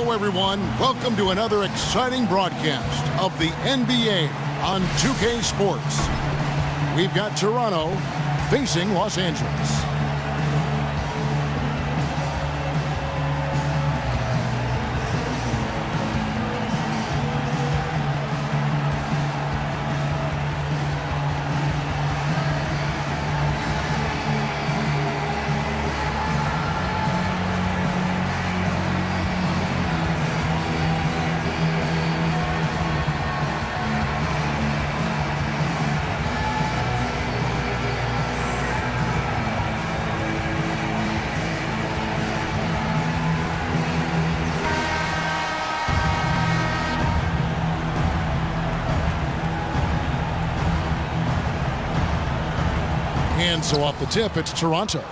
Hello, everyone. Welcome to another exciting broadcast of the NBA on 2K Sports. We've got Toronto facing Los Angeles. And so off the tip, it's Toronto.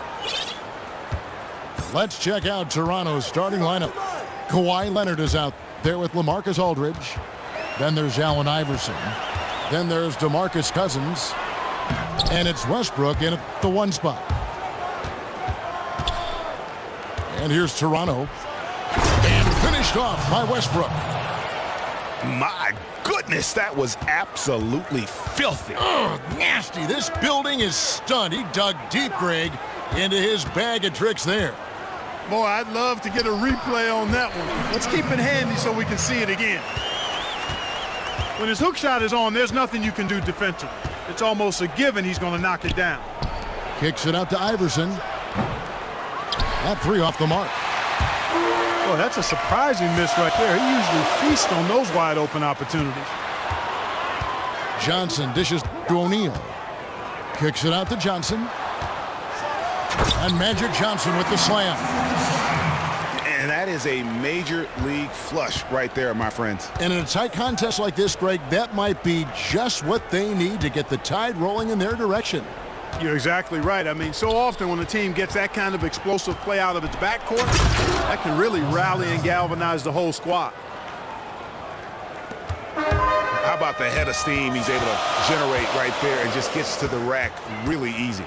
Let's check out Toronto's starting lineup. Kawhi Leonard is out there with LaMarcus Aldridge. Then there's Allen Iverson. Then there's DeMarcus Cousins. And it's Westbrook in at the 1 spot. And here's Toronto. And finished off by Westbrook. My goodness, that was absolutely filthy. Oh, nasty. This building is stunned. He dug deep, Greg, into his bag of tricks there. Boy, I'd love to get a replay on that one. Let's keep it handy so we can see it again. When his hook shot is on, there's nothing you can do defensively. It's almost a given he's going to knock it down. Kicks it out to Iverson. That 3 off the mark. Boy, that's a surprising miss right there. He usually feasts on those wide open opportunities. Johnson dishes to O'Neal. Kicks it out to Johnson. And Magic Johnson with the slam. And that is a major league flush right there, my friends. And in a tight contest like this, Greg, that might be just what they need to get the tide rolling in their direction. You're exactly right. I mean, so often when a team gets that kind of explosive play out of its backcourt, that can really rally and galvanize the whole squad. How about the head of steam he's able to generate right there and just gets to the rack really easy.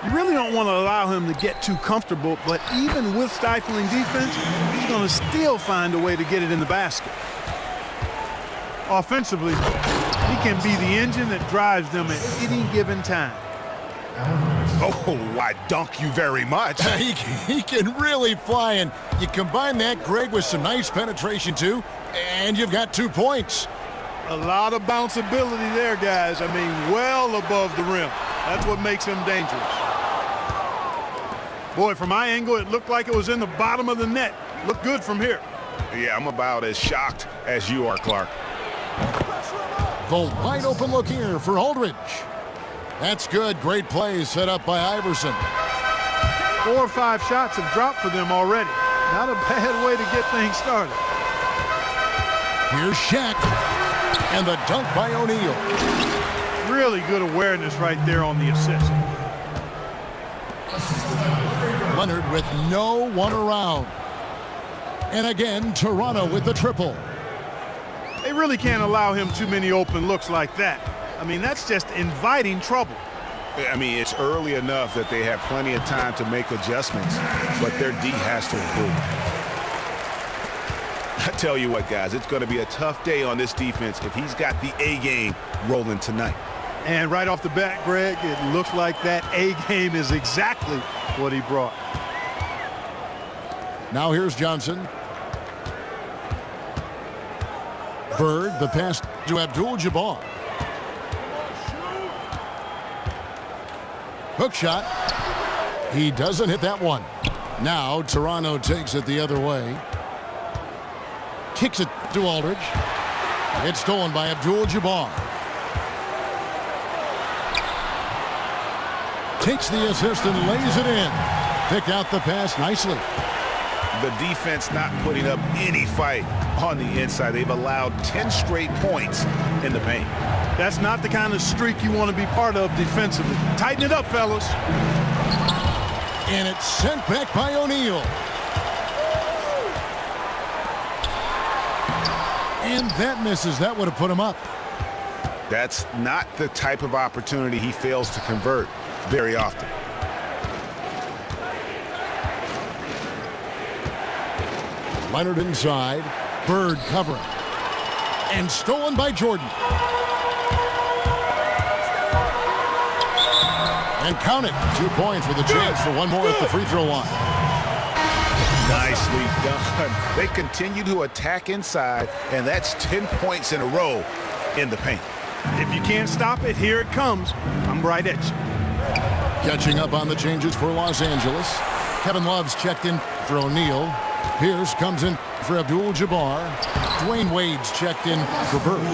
You really don't want to allow him to get too comfortable, but even with stifling defense, he's going to still find a way to get it in the basket. Offensively, he can be the engine that drives them at any given time. Oh, I dunk you very much. He can really fly, and you combine that, Greg, with some nice penetration, too, and you've got 2 points. A lot of bounceability there, guys. I mean, well above the rim. That's what makes him dangerous. Boy, from my angle, it looked like it was in the bottom of the net. Looked good from here. Yeah, I'm about as shocked as you are, Clark. The wide open look here for Aldridge. That's good. Great play set up by Iverson. 4 or 5 shots have dropped for them already. Not a bad way to get things started. Here's Shaq. And the dunk by O'Neal. Really good awareness right there on the assist. Leonard with no one around. And again, Toronto with the triple. They really can't allow him too many open looks like that. I mean, that's just inviting trouble. I mean, it's early enough that they have plenty of time to make adjustments, but their D has to improve. I tell you what, guys, it's going to be a tough day on this defense if he's got the A game rolling tonight. And right off the bat, Greg, it looks like that A game is exactly what he brought. Now here's Johnson. Bird, the pass to Abdul-Jabbar. Hook shot. He doesn't hit that one. Now Toronto takes it the other way. Kicks it to Aldridge. It's stolen by Abdul-Jabbar. Takes the assist and lays it in. Picked out the pass nicely. The defense not putting up any fight on the inside. They've allowed 10 straight points in the paint. That's not the kind of streak you want to be part of defensively. Tighten it up, fellas. And it's sent back by O'Neal. And that misses. That would have put him up. That's not the type of opportunity he fails to convert very often. Leonard inside. Bird covering. And stolen by Jordan. And count it. 2 points with a chance for one more at the free throw line. Nicely done. They continue to attack inside, and that's 10 points in a row in the paint. If you can't stop it, here it comes. I'm right at you. Catching up on the changes for Los Angeles. Kevin Love's checked in for O'Neal. Pierce comes in for Abdul-Jabbar. Dwayne Wade's checked in for Bird.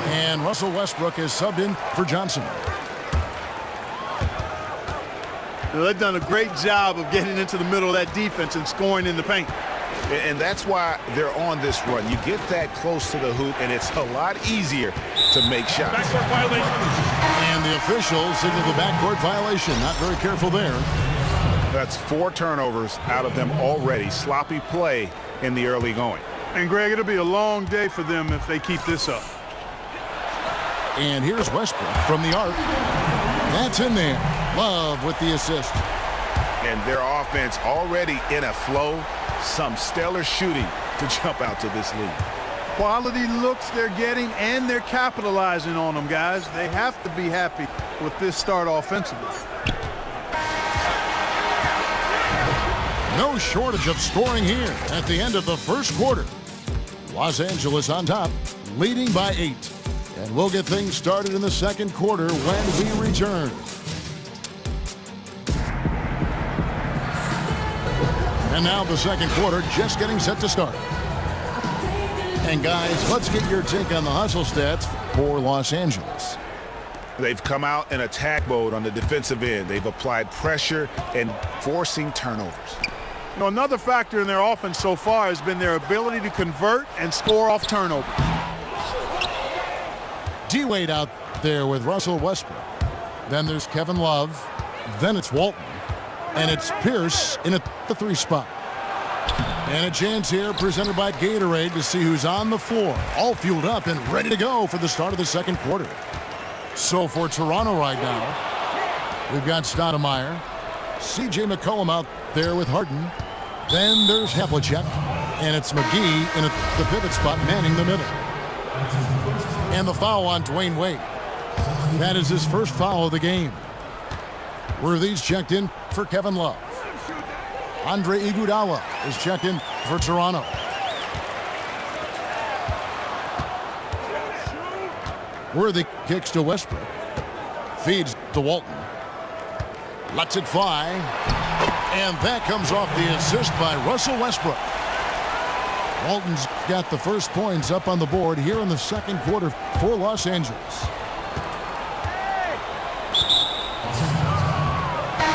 And Russell Westbrook is subbed in for Johnson. Now, they've done a great job of getting into the middle of that defense and scoring in the paint. And that's why they're on this run. You get that close to the hoop, and it's a lot easier to make shots. Backcourt violation. And the officials signal the backcourt violation. Not very careful there. That's 4 turnovers out of them already. Sloppy play in the early going. And, Greg, it'll be a long day for them if they keep this up. And here's Westbrook from the arc. That's in there. Love with the assist. And their offense already in a flow. Some stellar shooting to jump out to this lead. Quality looks they're getting, and they're capitalizing on them, guys. They have to be happy with this start offensively. No shortage of scoring here at the end of the first quarter. Los Angeles on top, leading by 8. And we'll get things started in the second quarter when we return. And now the second quarter just getting set to start. And guys, let's get your take on the hustle stats for Los Angeles. They've come out in attack mode on the defensive end. They've applied pressure and forcing turnovers. You know, another factor in their offense so far has been their ability to convert and score off turnovers. D-Wade out there with Russell Westbrook. Then there's Kevin Love. Then it's Walton. And it's Pierce in at the 3 spot. And a chance here presented by Gatorade to see who's on the floor. All fueled up and ready to go for the start of the second quarter. So for Toronto right now, we've got Stoudemire. C.J. McCollum out there with Harden. Then there's Havlicek. And it's McGee in at the pivot spot manning the middle. And the foul on Dwayne Wade. That is his first foul of the game. Worthy's checked in for Kevin Love. Andre Iguodala is checked in for Toronto. Worthy kicks to Westbrook. Feeds to Walton. Lets it fly. And that comes off the assist by Russell Westbrook. Walton's got the first points up on the board here in the second quarter for Los Angeles.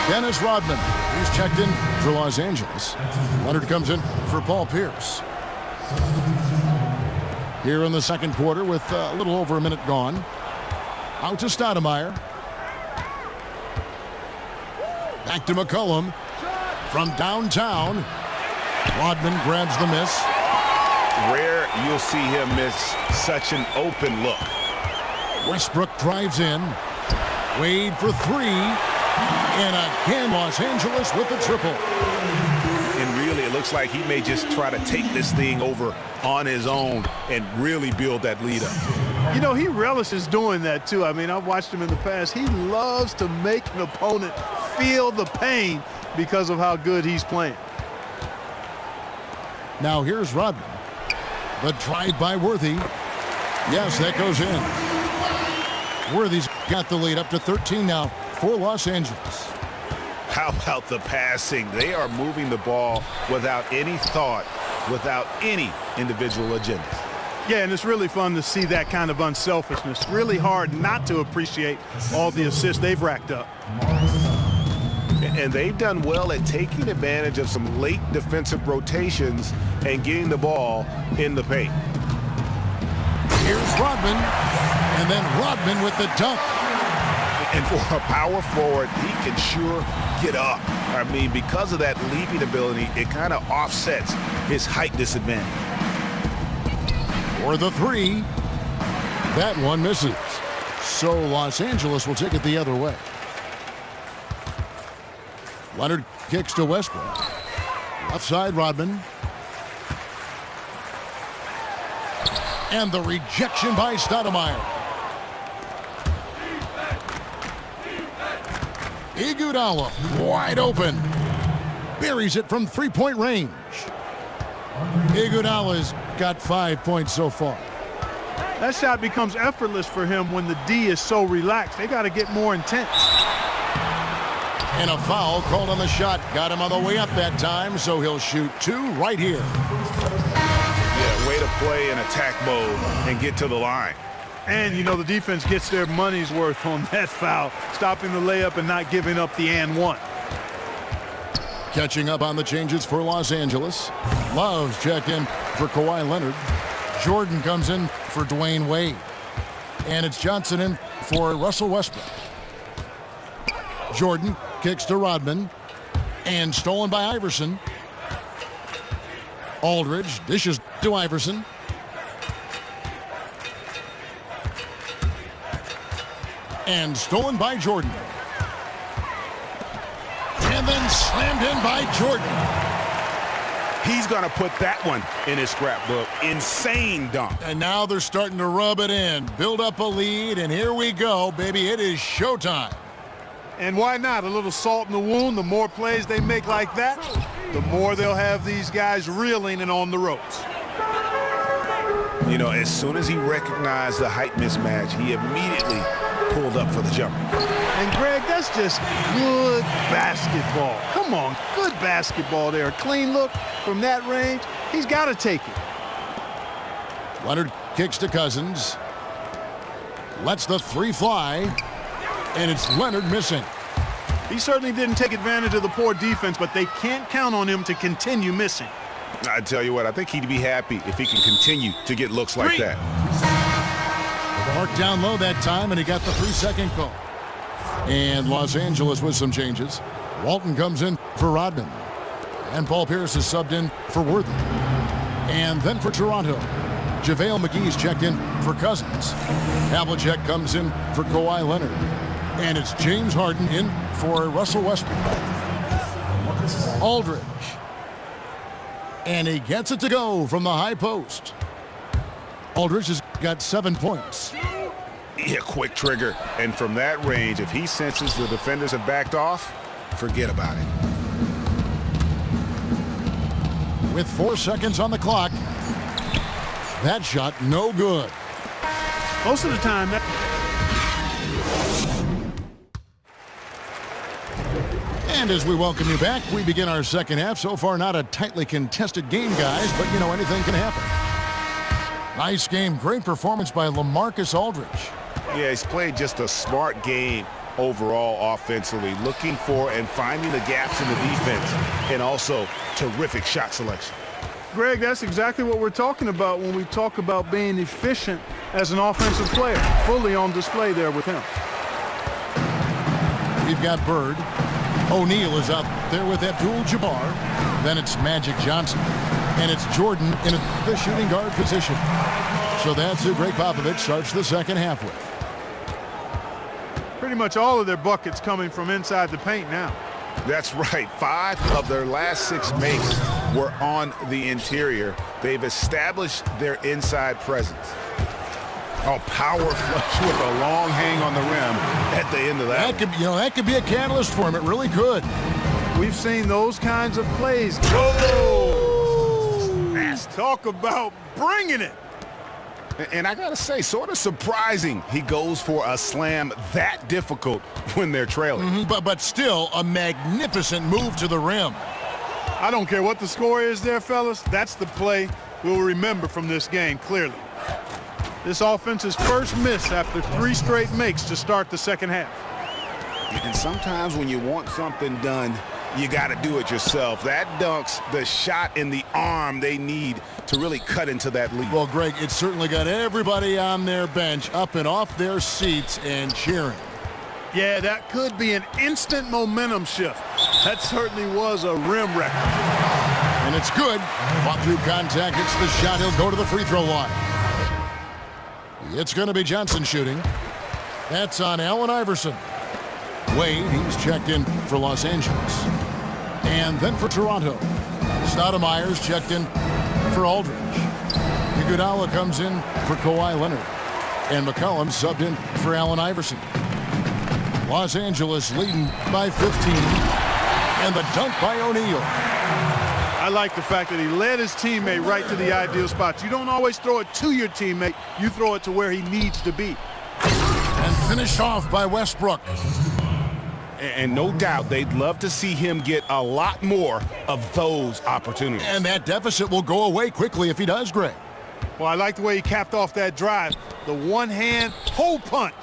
Dennis Rodman, he's checked in for Los Angeles. Leonard comes in for Paul Pierce. Here in the second quarter with a little over a minute gone. Out to Stoudemire. Back to McCollum. From downtown, Rodman grabs the miss. Rare you'll see him miss such an open look. Westbrook drives in. Wade for 3. And again, Los Angeles with the triple. And really, it looks like he may just try to take this thing over on his own and really build that lead up. You know, he relishes doing that, too. I mean, I've watched him in the past. He loves to make an opponent feel the pain because of how good he's playing. Now here's Rodman. The drive by Worthy. Yes, that goes in. Worthy's got the lead up to 13 now for Los Angeles. How about the passing? They are moving the ball without any thought, without any individual agenda. Yeah, and it's really fun to see that kind of unselfishness. Really hard not to appreciate all the assists they've racked up. And they've done well at taking advantage of some late defensive rotations and getting the ball in the paint. Here's Rodman, and then Rodman with the dunk. And for a power forward, he can sure get up. I mean, because of that leaping ability, it kind of offsets his height disadvantage. For the 3. That one misses. So Los Angeles will take it the other way. Leonard kicks to Westbrook. Left side, Rodman. And the rejection by Stoudemire. Iguodala wide open. Buries it from three-point range. Iguodala's got 5 points so far. That shot becomes effortless for him when the D is so relaxed. They got to get more intense. And a foul called on the shot. Got him on the way up that time, so he'll shoot 2 right here. Yeah, way to play in attack mode and get to the line. And, you know, the defense gets their money's worth on that foul, stopping the layup and not giving up the and one. Catching up on the changes for Los Angeles. Love's checked in for Kawhi Leonard. Jordan comes in for Dwayne Wade. And it's Johnson in for Russell Westbrook. Jordan kicks to Rodman. And stolen by Iverson. Aldridge dishes to Iverson. And stolen by Jordan. And then slammed in by Jordan. He's going to put that one in his scrapbook. Insane dunk. And now they're starting to rub it in. Build up a lead, and here we go, baby. It is showtime. And why not? A little salt in the wound. The more plays they make like that, the more they'll have these guys reeling and on the ropes. You know, as soon as he recognized the height mismatch, he immediately pulled up for the jumper. And, Greg, that's just good basketball. Come on, good basketball there. A clean look from that range. He's got to take it. Leonard kicks to Cousins. Lets the three fly. And it's Leonard missing. He certainly didn't take advantage of the poor defense, but they can't count on him to continue missing. I tell you what, I think he'd be happy if he can continue to get looks like that. Marked down low that time, and he got the 3-second call. And Los Angeles with some changes. Walton comes in for Rodman. And Paul Pierce is subbed in for Worthy. And then for Toronto, JaVale McGee's checked in for Cousins. Havlicek comes in for Kawhi Leonard. And it's James Harden in for Russell Westbrook. Aldridge. And he gets it to go from the high post. Aldridge has got 7 points. Yeah, quick trigger. And from that range, if he senses the defenders have backed off, forget about it. With 4 seconds on the clock, that shot no good. Most of the time, And as we welcome you back, we begin our second half. So far, not a tightly contested game, guys, but, you know, anything can happen. Nice game. Great performance by LaMarcus Aldridge. Yeah, he's played just a smart game overall offensively, looking for and finding the gaps in the defense, and also terrific shot selection. Greg, that's exactly what we're talking about when we talk about being efficient as an offensive player. Fully on display there with him. We've got Bird. O'Neal is out there with Abdul-Jabbar. Then it's Magic Johnson. And it's Jordan in the shooting guard position. So that's who Greg Popovich starts the second half with. Pretty much all of their buckets coming from inside the paint now. That's right. 5 of their last 6 makes were on the interior. They've established their inside presence. Oh, power flush with a long hang on the rim at the end of that. That could be a catalyst for him. It really could. We've seen those kinds of plays. Oh! Let's talk about bringing it. And I got to say, sort of surprising he goes for a slam that difficult when they're trailing. But still a magnificent move to the rim. I don't care what the score is there, fellas. That's the play we'll remember from this game, clearly. This offense's first miss after 3 straight makes to start the second half. And sometimes when you want something done, you got to do it yourself. That dunk's the shot in the arm they need to really cut into that lead. Well, Greg, it certainly got everybody on their bench up and off their seats and cheering. Yeah, that could be an instant momentum shift. That certainly was a rim wrecker. And it's good. Fought through contact, hits the shot. He'll go to the free throw line. It's going to be Johnson shooting. That's on Allen Iverson. Wade, he's checked in for Los Angeles. And then for Toronto, Stoudemire's checked in for Aldridge. Iguodala comes in for Kawhi Leonard. And McCollum subbed in for Allen Iverson. Los Angeles leading by 15. And the dunk by O'Neal. I like the fact that he led his teammate right to the ideal spot. You don't always throw it to your teammate. You throw it to where he needs to be. And finished off by Westbrook. And no doubt they'd love to see him get a lot more of those opportunities. And that deficit will go away quickly if he does, Greg. Well, I like the way he capped off that drive. The one-hand hole punch.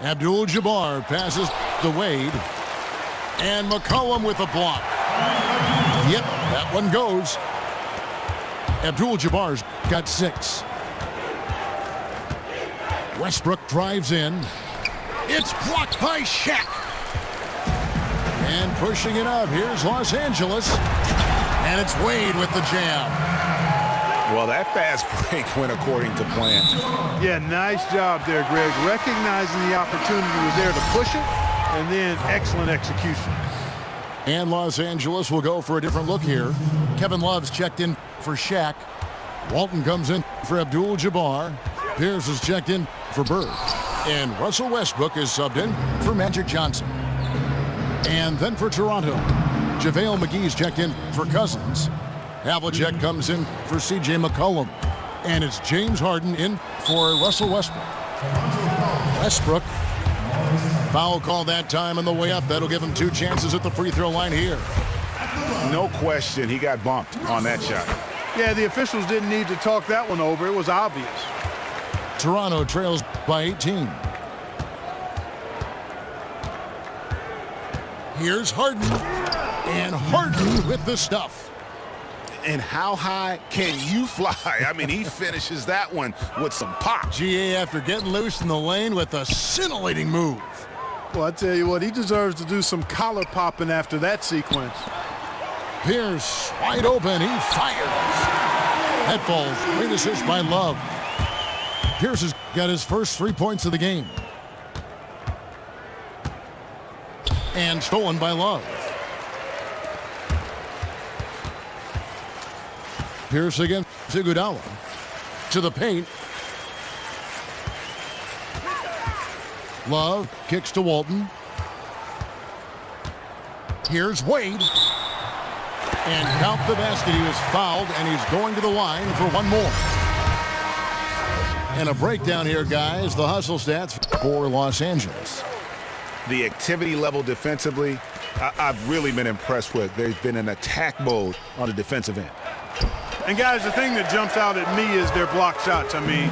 Abdul-Jabbar passes to Wade. And McCollum with a block. Yep, that one goes. Abdul-Jabbar's got 6. Westbrook drives in. It's blocked by Shaq. And pushing it up, here's Los Angeles. And it's Wade with the jam. Well, that fast break went according to plan. Yeah, nice job there, Greg. Recognizing the opportunity was there to push it, and then excellent execution. And Los Angeles will go for a different look here. Kevin Love's checked in for Shaq. Walton comes in for Abdul-Jabbar. Pierce is checked in for Bird. And Russell Westbrook is subbed in for Magic Johnson. And then for Toronto, JaVale McGee's checked in for Cousins. Havlicek comes in for C.J. McCollum. And it's James Harden in for Russell Westbrook. Westbrook, foul call that time on the way up. That'll give him 2 chances at the free throw line here. No question, he got bumped on that shot. Yeah, the officials didn't need to talk that one over. It was obvious. Toronto trails by 18. Here's Harden. And Harden with the stuff. And how high can you fly? I mean, he finishes that one with some pop. GA after getting loose in the lane with a scintillating move. Well, I tell you what, he deserves to do some collar popping after that sequence. Pierce wide open. He fires. That ball's great assist by Love. Pierce has got his first 3 points of the game. And stolen by Love. Pierce against Iguodala. To the paint. Love kicks to Walton. Here's Wade. And count the basket. He was fouled, and he's going to the line for one more. And a breakdown here, guys. The hustle stats for Los Angeles. The activity level defensively, I've really been impressed with. There's been an attack mode on the defensive end. And, guys, the thing that jumps out at me is their block shots. I mean,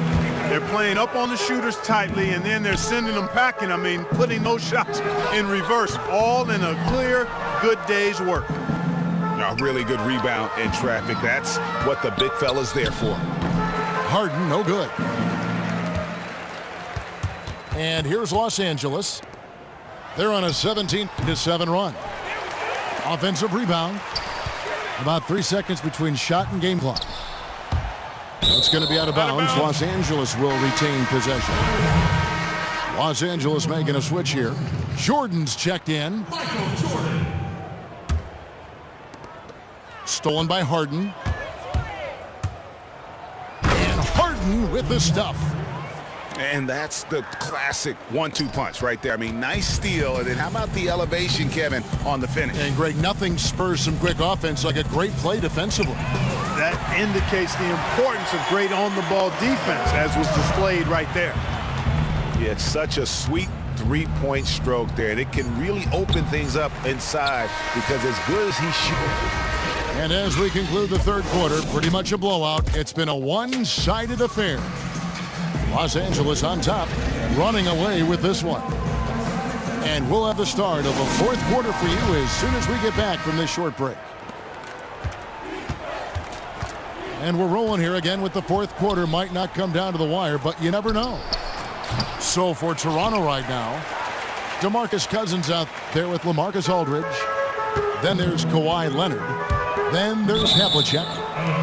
they're playing up on the shooters tightly, and then they're sending them packing. I mean, putting those shots in reverse, all in a clear, good day's work. A really good rebound in traffic. That's what the big fella's there for. Harden, no good. And here's Los Angeles. They're on a 17-7 run. Offensive rebound. About 3 seconds between shot and game clock. It's going to be out of bounds. Los Angeles will retain possession. Los Angeles making a switch here. Jordan's checked in. Stolen by Harden. And Harden with the stuff. And that's the classic 1-2 punch right there. I mean, nice steal. And then how about the elevation, Kevin, on the finish? And, Greg, nothing spurs some quick offense like a great play defensively. That indicates the importance of great on-the-ball defense, as was displayed right there. Yeah, it's such a sweet three-point stroke there. And it can really open things up inside because as good as he shoots. And as we conclude the third quarter, pretty much a blowout. It's been a one-sided affair. Los Angeles on top, running away with this one. And we'll have the start of the fourth quarter for you as soon as we get back from this short break. And we're rolling here again with the fourth quarter. Might not come down to the wire, but you never know. So for Toronto right now, DeMarcus Cousins out there with LaMarcus Aldridge. Then there's Kawhi Leonard. Then there's Havlicek.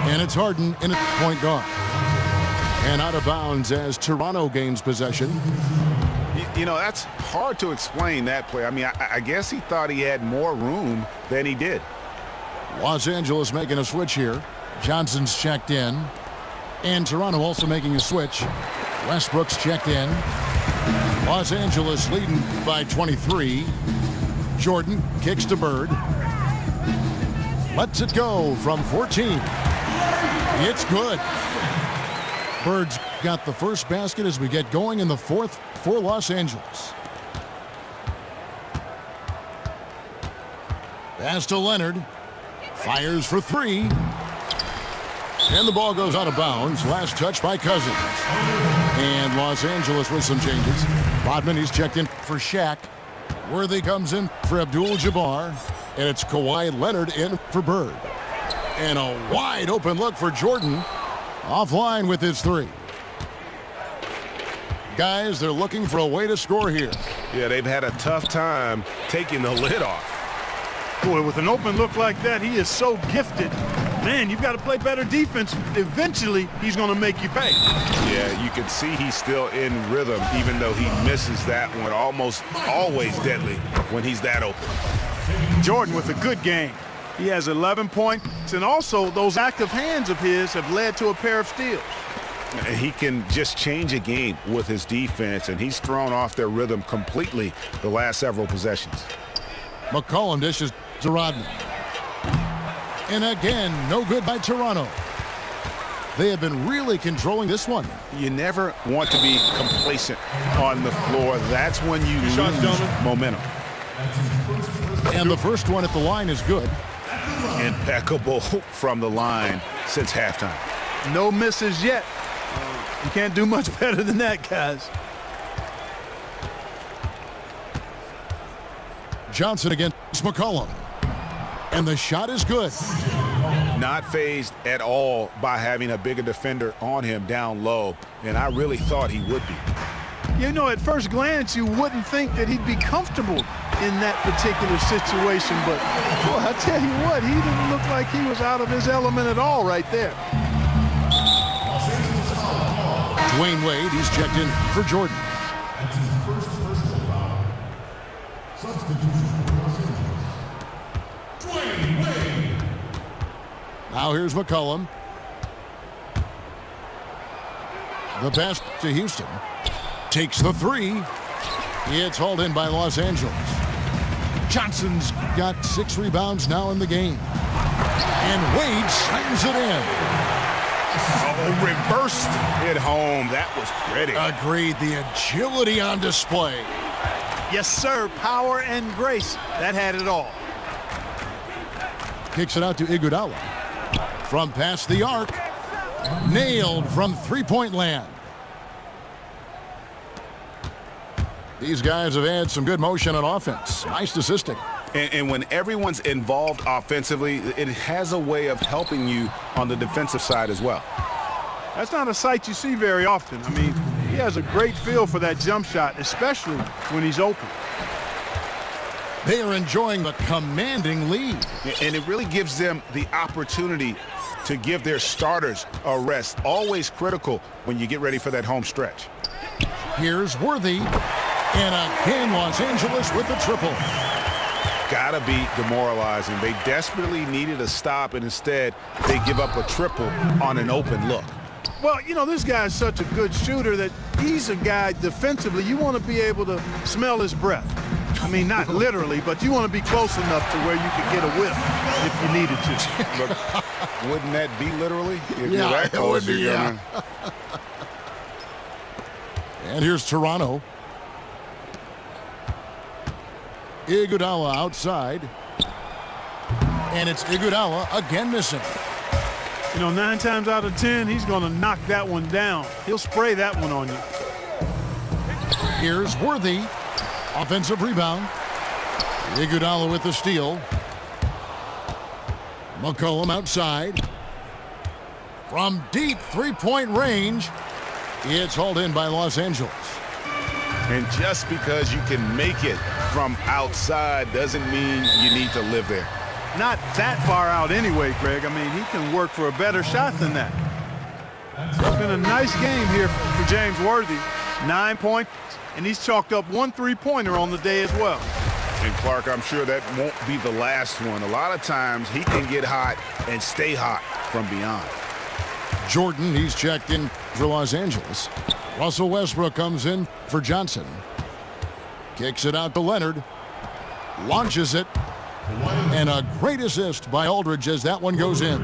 And it's Harden in at point guard. And out of bounds as Toronto gains possession. You know, that's hard to explain that play. I mean, I guess he thought he had more room than he did. Los Angeles making a switch here. Johnson's checked in. And Toronto also making a switch. Westbrook's checked in. Los Angeles leading by 23. Jordan kicks to Bird. Lets it go from 14. It's good. Bird's got the first basket as we get going in the fourth for Los Angeles. Pass to Leonard. Fires for three. And the ball goes out of bounds. Last touch by Cousins. And Los Angeles with some changes. Rodman, he's checked in for Shaq. Worthy comes in for Abdul-Jabbar. And it's Kawhi Leonard in for Bird. And a wide open look for Jordan. Offline with his three. Guys, they're looking for a way to score here. Yeah, they've had a tough time taking the lid off. Boy, with an open look like that, he is so gifted. Man, you've got to play better defense. Eventually, he's going to make you pay. Yeah, you can see he's still in rhythm, even though he misses that one. Almost always deadly when he's that open. Jordan with a good game. He has 11 points, and also those active hands of his have led to a pair of steals. He can just change a game with his defense, and he's thrown off their rhythm completely the last several possessions. McCollum dishes to Rodman. And again, no good by Toronto. They have been really controlling this one. You never want to be complacent on the floor. That's when you lose momentum. And the first one at the line is good. Impeccable from the line since halftime. No misses yet. You can't do much better than that, guys. Johnson against McCollum. And the shot is good. Not fazed at all by having a bigger defender on him down low, and I really thought he would be. You know, at first glance, you wouldn't think that he'd be comfortable in that particular situation, but boy, I tell you what, he didn't look like he was out of his element at all right there. Dwayne Wade, he's checked in for Jordan. Now here's McCollum. The pass to Houston. Takes the three. It's hauled in by Los Angeles. Johnson's got 6 rebounds now in the game. And Wade slams it in. Oh, reversed it home. That was pretty. Agreed. The agility on display. Yes, sir. Power and grace. That had it all. Kicks it out to Iguodala. From past the arc. Nailed from three-point land. These guys have had some good motion on offense. Nice assisting. And when everyone's involved offensively, it has a way of helping you on the defensive side as well. That's not a sight you see very often. I mean, he has a great feel for that jump shot, especially when he's open. They are enjoying the commanding lead. And it really gives them the opportunity to give their starters a rest. Always critical when you get ready for that home stretch. Here's Worthy. And again, Los Angeles with the triple. Gotta be demoralizing. They desperately needed a stop, and instead they give up a triple on an open look. Well, you know, this guy's such a good shooter that he's a guy defensively. You want to be able to smell his breath. I mean, not literally, but you want to be close enough to where you could get a whiff if you needed to. But wouldn't that be literally? If Yeah, you're that it close, would be, you're yeah. And here's Toronto. Iguodala outside. And it's Iguodala again missing. You know, 9 times out of 10, he's going to knock that one down. He'll spray that one on you. Here's Worthy. Offensive rebound. Iguodala with the steal. McCollum outside. From deep three-point range. It's hauled in by Los Angeles. And just because you can make it from outside doesn't mean you need to live there. Not that far out anyway, Greg. I mean, he can work for a better shot than that. It's been a nice game here for James Worthy. 9 points, and he's chalked up 1 3-pointer on the day as well. And Clark, I'm sure that won't be the last one. A lot of times he can get hot and stay hot from beyond. Jordan, he's checked in for Los Angeles. Russell Westbrook comes in for Johnson. Kicks it out to Leonard. Launches it. And a great assist by Aldridge as that one goes in.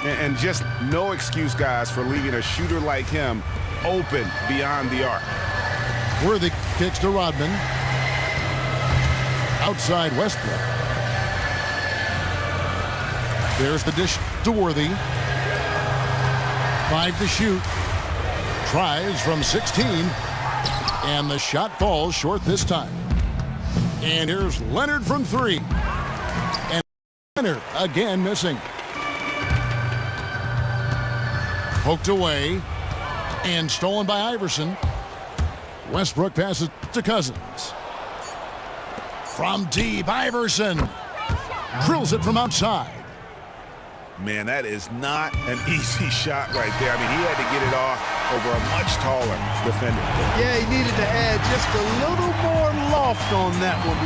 And just no excuse, guys, for leaving a shooter like him open beyond the arc. Worthy kicks to Rodman. Outside Westbrook. There's the dish to Worthy. 5 to shoot. Tries from 16. And the shot falls short this time. And here's Leonard from 3. And Leonard again missing. Poked away. And stolen by Iverson. Westbrook passes to Cousins. From deep, Iverson drills it from outside. Man, that is not an easy shot right there. I mean, he had to get it off over a much taller defender. Yeah, he needed to add just a little more loft on that one.